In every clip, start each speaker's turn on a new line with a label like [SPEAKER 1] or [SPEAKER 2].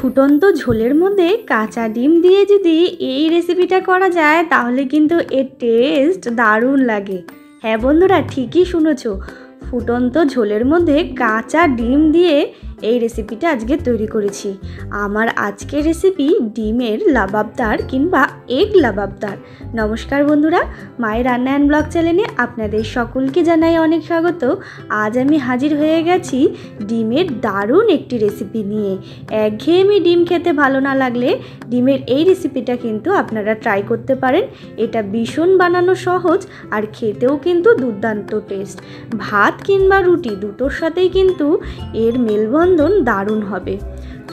[SPEAKER 1] ফুটন্ত ঝোলের মধ্যে কাঁচা ডিম দিয়ে যদি এই রেসিপিটা করা যায় তাহলে কিন্তু এর টেস্ট দারুণ লাগে। হ্যাঁ বন্ধুরা, ঠিকই শুনেছো, ফুটন্ত ঝোলের মধ্যে কাঁচা ডিম দিয়ে এই রেসিপিটা আজকে তৈরি করেছি। আমার আজকের রেসিপি ডিমের লাবাবদার কিংবা এগ লাবাবদার। নমস্কার বন্ধুরা, মায়ের রান্না অ্যান্ড ব্লগ চ্যানেলে আপনাদের সকলকে জানাই অনেক স্বাগত। আজ আমি হাজির হয়ে গেছি ডিমের দারুণ একটি রেসিপি নিয়ে। একঘেয়েমি ডিম খেতে ভালো না লাগলে ডিমের এই রেসিপিটা কিন্তু আপনারা ট্রাই করতে পারেন। এটা ভীষণ বানানো সহজ আর খেতেও কিন্তু দুর্দান্ত টেস্ট। ভাত কিংবা রুটি দুটোর সাথেই কিন্তু এর মেলবন্ধন দারুণ হবে।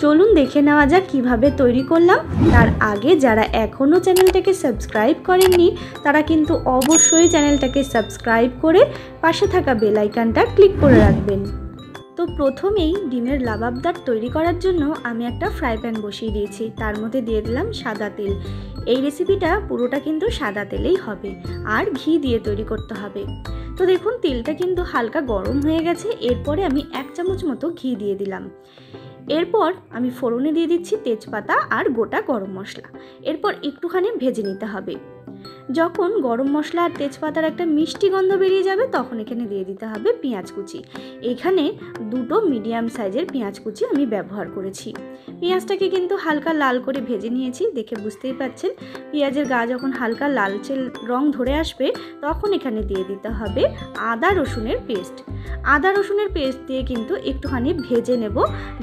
[SPEAKER 1] চলুন দেখে নেওয়া যাক কীভাবে তৈরি করলাম। তার আগে যারা এখনও চ্যানেলটাকে সাবস্ক্রাইব করেননি তারা কিন্তু অবশ্যই চ্যানেলটাকে সাবস্ক্রাইব করে পাশে থাকা বেল আইকনটা ক্লিক করে রাখবেন। তো প্রথমেই ডিমের লাবাবদার তৈরি করার জন্য আমি একটা ফ্রাই প্যান বসিয়ে দিয়েছি। তার মধ্যে দিয়ে দিলাম সাদা তেল। এই রেসিপিটা পুরোটা কিন্তু সাদা তেলেই হবে আর ঘি দিয়ে তৈরি করতে হবে। তো দেখুন তেলটা কিন্তু হালকা গরম হয়ে গেছে। এরপরে আমি 1 চামচ মতো ঘি দিয়ে দিলাম। এরপর আমি ফোড়নে দিয়ে দিচ্ছি তেজপাতা আর গোটা গরম মশলা। এরপর একটুখানি ভেজে নিতে হবে। যখন গরম মশলা আর তেজপাতার একটা মিষ্টি গন্ধ বেরিয়ে যাবে তখন এখানে দিয়ে দিতে হবে পেঁয়াজ কুচি। এখানে 2টো মিডিয়াম সাইজের পেঁয়াজ কুচি আমি ব্যবহার করেছি। পেঁয়াজটাকে কিন্তু হালকা লাল করে ভেজে নিয়েছি। দেখে বুঝতেই পারছেন পেঁয়াজের গা যখন হালকা লালচে রং ধরে আসবে তখন এখানে দিয়ে দিতে হবে আদা রসুনের পেস্ট। আদা রসুনের পেস্ট দিয়ে কিন্তু একটুখানি ভেজে নেব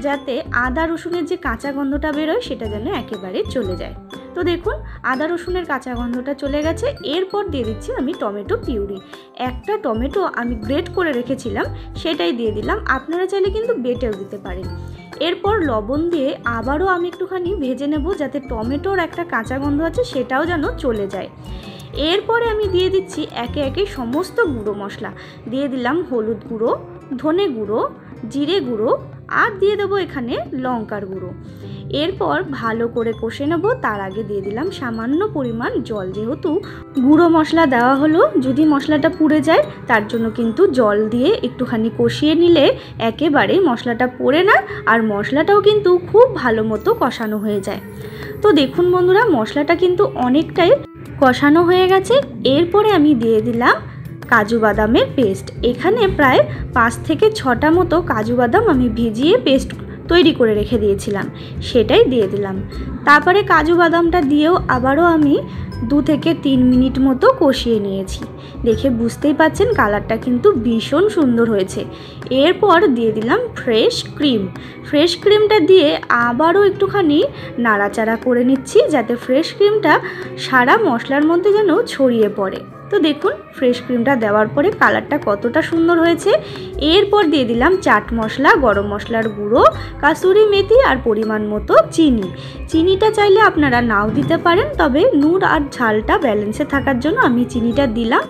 [SPEAKER 1] যাতে আদা রসুনের যে কাঁচা গন্ধটা বেরোয় সেটা যেন একেবারে চলে যায়। তো দেখুন আদা রসুনের কাঁচা গন্ধটা চলে গেছে। এরপর দিয়ে দিচ্ছি আমি টমেটো পিউরি। একটা টমেটো আমি গ্রেট করে রেখেছিলাম সেটাই দিয়ে দিলাম। আপনারা চাইলে কিন্তু বেটেও দিতে পারেন। এরপর লবণ দিয়ে আবারও আমি একটুখানি ভেজে নেব যাতে টমেটোর একটা কাঁচা গন্ধ আছে সেটাও যেন চলে যায়। এরপরে আমি দিয়ে দিচ্ছি একে একে সমস্ত গুঁড়ো মশলা। দিয়ে দিলাম হলুদ গুঁড়ো, ধনে গুঁড়ো, জিরে গুঁড়ো আর দিয়ে দেবো এখানে লঙ্কার গুঁড়ো। এরপর ভালো করে কষে নেব। তার আগে দিয়ে দিলাম সামান্য পরিমাণ জল। যেহেতু গুঁড়ো মশলা দেওয়া হলো, যদি মশলাটা পুড়ে যায় তার জন্য কিন্তু জল দিয়ে একটুখানি কষিয়ে নিলে একেবারে মশলাটা পড়ে না আর মশলাটাও কিন্তু খুব ভালো মতো কষানো হয়ে যায়। তো দেখুন বন্ধুরা, মশলাটা কিন্তু অনেকটাই কষানো হয়ে গেছে। এরপরে আমি দিয়ে দিলাম কাজু বাদামের পেস্ট। এখানে প্রায় 5 থেকে 6টা মতো কাজু বাদাম আমি ভিজিয়ে পেস্ট তৈরি করে রেখে দিয়েছিলাম, সেটাই দিয়ে দিলাম। তারপরে কাজু বাদামটা দিয়েও আবারও আমি 2 থেকে 3 মিনিট মতো কষিয়ে নিয়েছি। দেখে বুঝতেই পাচ্ছেন কালারটা কিন্তু ভীষণ সুন্দর হয়েছে। এরপর দিয়ে দিলাম ফ্রেশ ক্রিম। ফ্রেশ ক্রিমটা দিয়ে আবারও একটুখানি নাড়াচাড়া করে নিচ্ছি যাতে ফ্রেশ ক্রিমটা সারা মশলার মধ্যে যেন ছড়িয়ে পড়ে। তো দেখুন ফ্রেশ ক্রিমটা দেওয়ার পরে কালারটা কতটা সুন্দর হয়েছে। এরপর দিয়ে দিলাম চাট মশলা, গরম মশলার গুঁড়ো, কাসুরি মেথি আর পরিমাণ মতো চিনি। চিনিটা চাইলে আপনারা নাও দিতে পারেন, তবে নুন আর ঝালটা ব্যালেন্সে থাকার জন্য আমি চিনিটা দিলাম।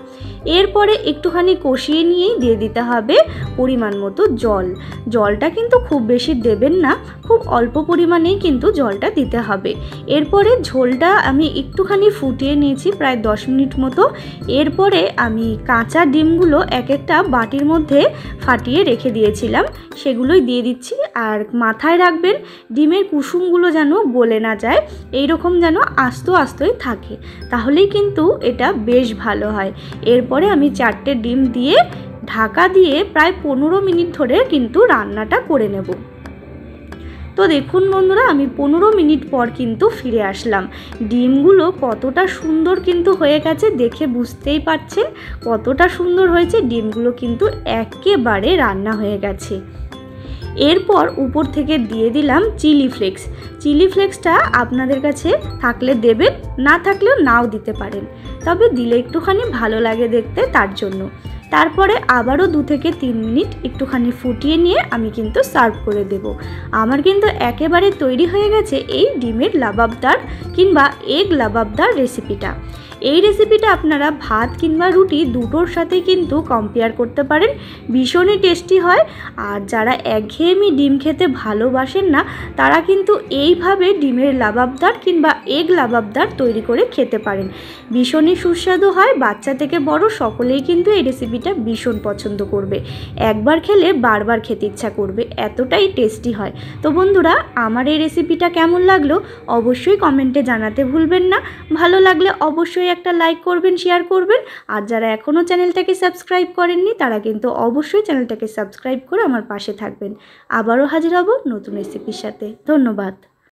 [SPEAKER 1] এরপরে একটুখানি কষিয়ে নিয়েই দিয়ে দিতে হবে পরিমাণ মতো জল। জলটা কিন্তু খুব বেশি দেবেন না, খুব অল্প পরিমাণেই কিন্তু জলটা দিতে হবে। এরপরে ঝোলটা আমি একটুখানি ফুটিয়ে নিয়েছি প্রায় 10 মিনিট মতো। এরপরে আমি কাঁচা ডিমগুলো এক একটা বাটির মধ্যে ফাটিয়ে রেখে দিয়েছিলাম সেগুলোই দিয়ে দিচ্ছি। আর মাথায় রাখবেন ডিমের কুসুমগুলো যেন গলে না যায়, এইরকম যেন আস্ত আস্তই থাকে, তাহলেই কিন্তু এটা বেশ ভালো হয়। এরপরে আমি 4টে ডিম দিয়ে ঢাকা দিয়ে প্রায় 15 মিনিট ধরে কিন্তু রান্নাটা করে নেব। তো দেখুন বন্ধুরা, আমি 15 মিনিট পর কিন্তু ফিরে আসলাম। ডিমগুলো কতটা সুন্দর কিন্তু হয়ে গেছে, দেখে বুঝতেই পারছেন কতটা সুন্দর হয়েছে। ডিমগুলো কিন্তু একেবারে রান্না হয়ে গেছে। এরপর উপর থেকে দিয়ে দিলাম চিলি ফ্লেক্স। চিলি ফ্লেক্সটা আপনাদের কাছে থাকলে দেবেন, না থাকলেও নাও দিতে পারেন, তবে দিলে একটুখানি ভালো লাগে দেখতে তার জন্য। তারপরে আবারও 2 থেকে 3 মিনিট একটুখানি ফুটিয়ে নিয়ে আমি কিন্তু সার্ভ করে দেব। আমার কিন্তু একেবারে তৈরি হয়ে গেছে এই ডিমের লাবাবদার কিংবা এগ লাবাবদার রেসিপিটা। এই রেসিপিটা আপনারা ভাত কিংবা রুটি দুটোর সাথে কিন্তু কম্পেয়ার করতে পারেন, ভীষণই টেস্টি হয়। আর যারা একঘেয়েমি ডিম খেতে ভালোবাসেন না তারা কিন্তু এইভাবে ডিমের লাবাবদার কিংবা এগ লাবাবদার তৈরি করে খেতে পারেন, ভীষণই সুস্বাদু হয়। বাচ্চা থেকে বড় সকলেই কিন্তু এই রেসিপিটা ভীষণ পছন্দ করবে, একবার খেলে বারবার খেতে ইচ্ছা করবে, এতটাই টেস্টি হয়। তো বন্ধুরা, আমার এই রেসিপিটা কেমন লাগলো অবশ্যই কমেন্টে জানাতে ভুলবেন না। ভালো লাগলে অবশ্যই একটা লাইক করবেন, শেয়ার করবেন। আর যারা এখনও চ্যানেলটাকে সাবস্ক্রাইব করেননি তারা কিন্তু অবশ্যই চ্যানেলটাকে সাবস্ক্রাইব করে আমার পাশে থাকবেন। আবারও হাজির হব নতুন রেসিপির সাথে। ধন্যবাদ।